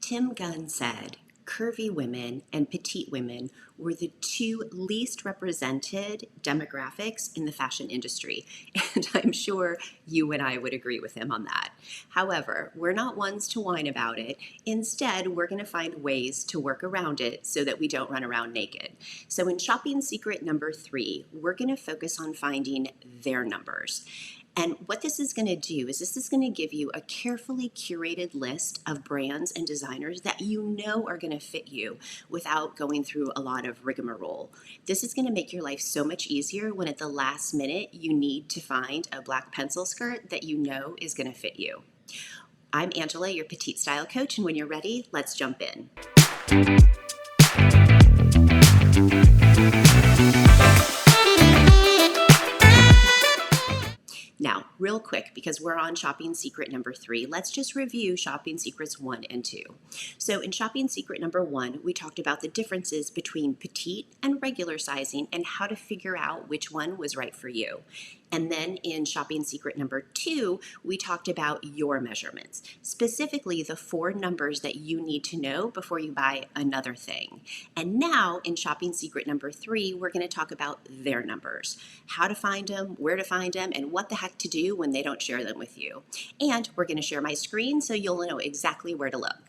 Tim Gunn said curvy women and petite women were the two least represented demographics in the fashion industry. And I'm sure you and I would agree with him on that. However, we're not ones to whine about it. Instead, we're going to find ways to work around it so that we don't run around naked. So in shopping secret number 3, we're going to focus on finding their numbers. And what this is going to do is this is going to give you a carefully curated list of brands and designers that you know are going to fit you without going through a lot of rigmarole. This is going to make your life so much easier when at the last minute you need to find a black pencil skirt that you know is going to fit you. I'm Angela, your petite style coach, and when you're ready, let's jump in. Now, real quick, because we're on shopping secret number 3, let's just review shopping secrets 1 and 2. So in shopping secret number 1, we talked about the differences between petite and regular sizing and how to figure out which one was right for you. And then in shopping secret number 2, we talked about your measurements, specifically the 4 numbers that you need to know before you buy another thing. And now in shopping secret number 3, we're going to talk about their numbers, how to find them, where to find them, and what the heck to do when they don't share them with you. And we're going to share my screen so you'll know exactly where to look.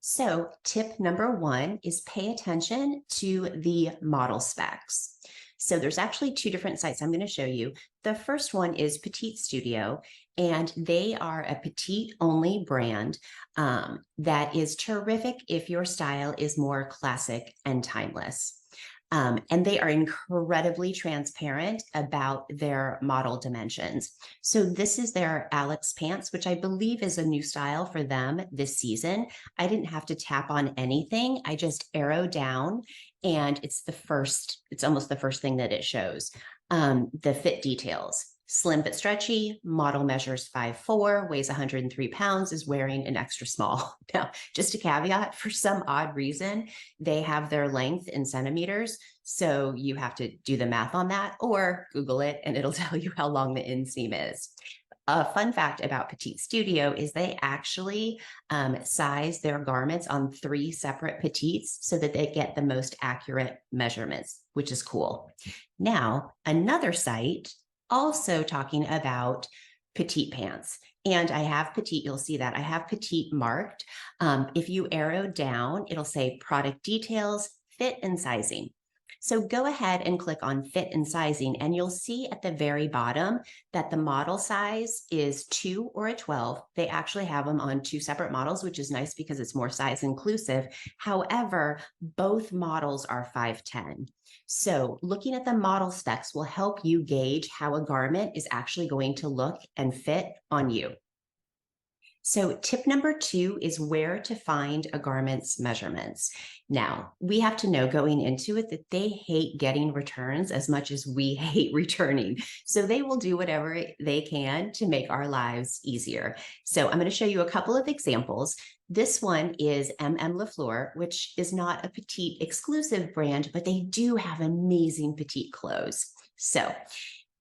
So tip number 1 is pay attention to the model specs. So there's actually 2 different sites I'm going to show you. The first one is Petite Studio, and they are a petite only brand that is terrific if your style is more classic and timeless. And they are incredibly transparent about their model dimensions. So this is their Alex pants, which I believe is a new style for them this season. I didn't have to tap on anything. I just arrow down and it's almost the first thing that it shows. The fit details. Slim but stretchy, model measures 5'4", weighs 103 pounds, is wearing an extra small. Now, just a caveat, for some odd reason, they have their length in centimeters, so you have to do the math on that or Google it and it'll tell you how long the inseam is. A fun fact about Petite Studio is they actually size their garments on 3 separate petites so that they get the most accurate measurements, which is cool. Now, another site also talking about petite pants. And I have petite, you'll see that I have petite marked. If you arrow down, it'll say product details, fit and sizing. So go ahead and click on fit and sizing, and you'll see at the very bottom that the model size is 2 or a 12. They actually have them on 2 separate models, which is nice because it's more size inclusive. However, both models are 5'10". So looking at the model specs will help you gauge how a garment is actually going to look and fit on you. So tip number 2 is where to find a garment's measurements. Now, we have to know going into it that they hate getting returns as much as we hate returning. So they will do whatever they can to make our lives easier. So I'm going to show you a couple of examples. This one is MM LaFleur, which is not a petite exclusive brand, but they do have amazing petite clothes. So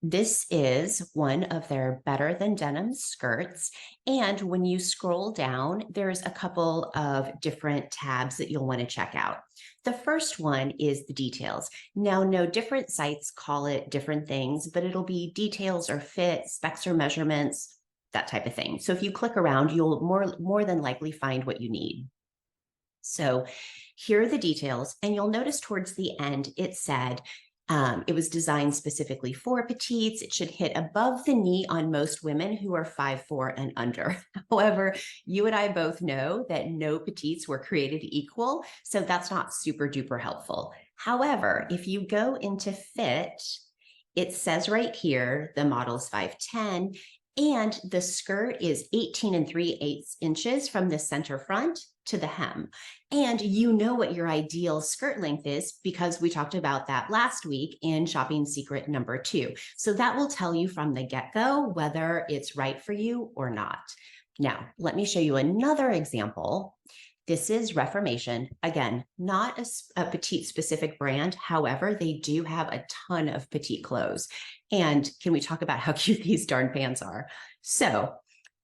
this is one of their better than denim skirts. And when you scroll down, there's a couple of different tabs that you'll want to check out. The first one is the details. Now, no different sites call it different things, but it'll be details or fit, specs or measurements, that type of thing. So if you click around, you'll more than likely find what you need. So here are the details, and you'll notice towards the end, it said, it was designed specifically for petites. It should hit above the knee on most women who are 5'4" and under. However, you and I both know that no petites were created equal, so that's not super duper helpful. However, if you go into fit, it says right here, the model's 5'10", and the skirt is 18 3/8 inches from the center front to the hem. And you know what your ideal skirt length is because we talked about that last week in shopping secret number 2. So that will tell you from the get-go whether it's right for you or not. Now, let me show you another example. This is Reformation. Again, not a petite specific brand. However, they do have a ton of petite clothes. And can we talk about how cute these darn pants are? So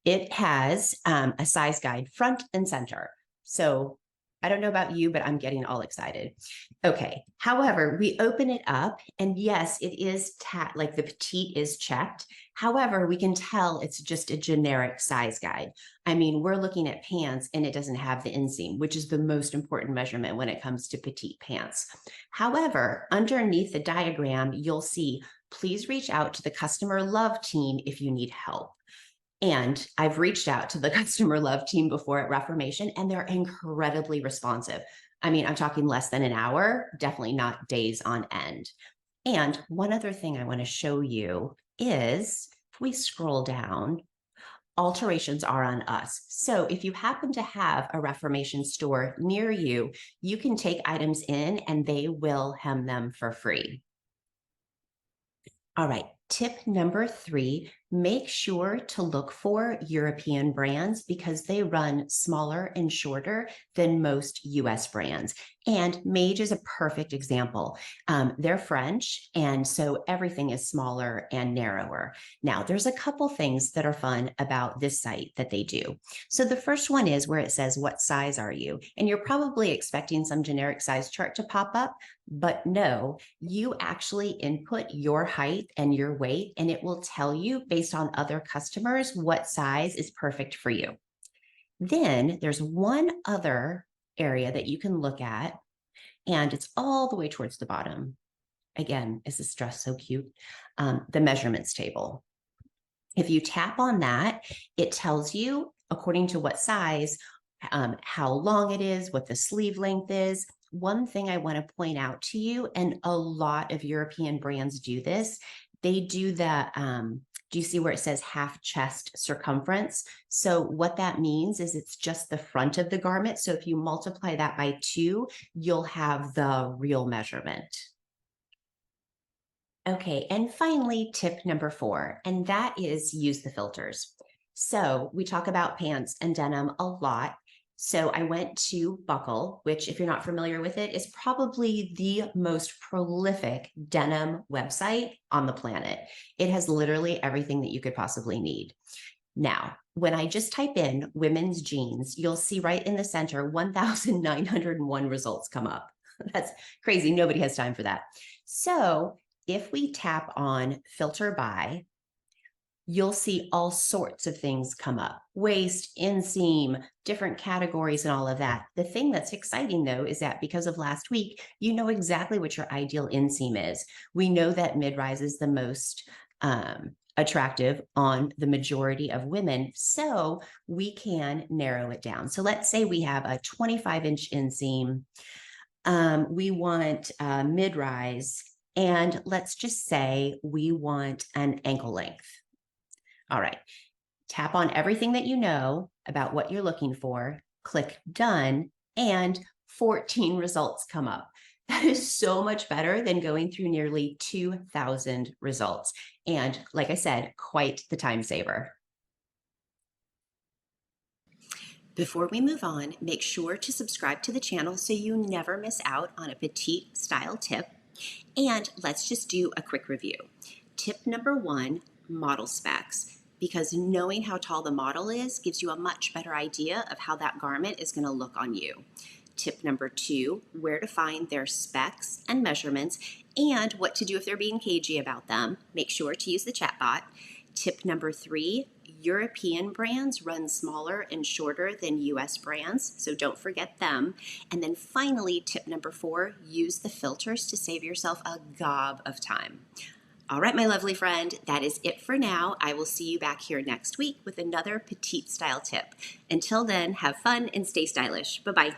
it has a size guide front and center. So I don't know about you, but I'm getting all excited. Okay. However, we open it up and yes, it is like the petite is checked. However, we can tell it's just a generic size guide. I mean, we're looking at pants and it doesn't have the inseam, which is the most important measurement when it comes to petite pants. However, underneath the diagram, you'll see, please reach out to the customer love team if you need help. And I've reached out to the customer love team before at Reformation, and they're incredibly responsive. I mean, I'm talking less than an hour, definitely not days on end. And one other thing I want to show you is if we scroll down, alterations are on us. So if you happen to have a Reformation store near you, you can take items in and they will hem them for free. All right, tip number 3, make sure to look for European brands because they run smaller and shorter than most US brands. And Mage is a perfect example. They're French, and so everything is smaller and narrower. Now, there's a couple things that are fun about this site that they do. So the first one is where it says, what size are you? And you're probably expecting some generic size chart to pop up, but no, you actually input your height and your weight, and it will tell you based on other customers what size is perfect for you. Then there's one other area that you can look at, and it's all the way towards the bottom. Again, is this dress so cute? The measurements table. If you tap on that, it tells you, according to what size, how long it is, what the sleeve length is. One thing I want to point out to you, and a lot of European brands do this, they do the, do you see where it says half chest circumference? So what that means is it's just the front of the garment. So if you multiply that by 2, you'll have the real measurement. Okay, and finally, tip number 4, and that is use the filters. So we talk about pants and denim a lot. So I went to Buckle, which if you're not familiar with it, is probably the most prolific denim website on the planet. It has literally everything that you could possibly need. Now, when I just type in women's jeans, you'll see right in the center, 1,901 results come up. That's crazy. Nobody has time for that. So if we tap on filter by, you'll see all sorts of things come up. Waist, inseam, different categories and all of that. The thing that's exciting though is that because of last week, you know exactly what your ideal inseam is. We know that mid-rise is the most attractive on the majority of women, so we can narrow it down. So let's say we have a 25-inch inseam. We want mid-rise, and let's just say we want an ankle length. All right, tap on everything that you know about what you're looking for, click done, and 14 results come up. That is so much better than going through nearly 2,000 results. And like I said, quite the time saver. Before we move on, make sure to subscribe to the channel so you never miss out on a petite style tip. And let's just do a quick review. Tip number 1, model specs, because knowing how tall the model is gives you a much better idea of how that garment is going to look on you. Tip number 2, where to find their specs and measurements and what to do if they're being cagey about them. Make sure to use the chatbot. Tip number 3, European brands run smaller and shorter than US brands, so don't forget them. And then finally, tip number 4, use the filters to save yourself a gob of time. All right, my lovely friend, that is it for now. I will see you back here next week with another petite style tip. Until then, have fun and stay stylish. Bye-bye.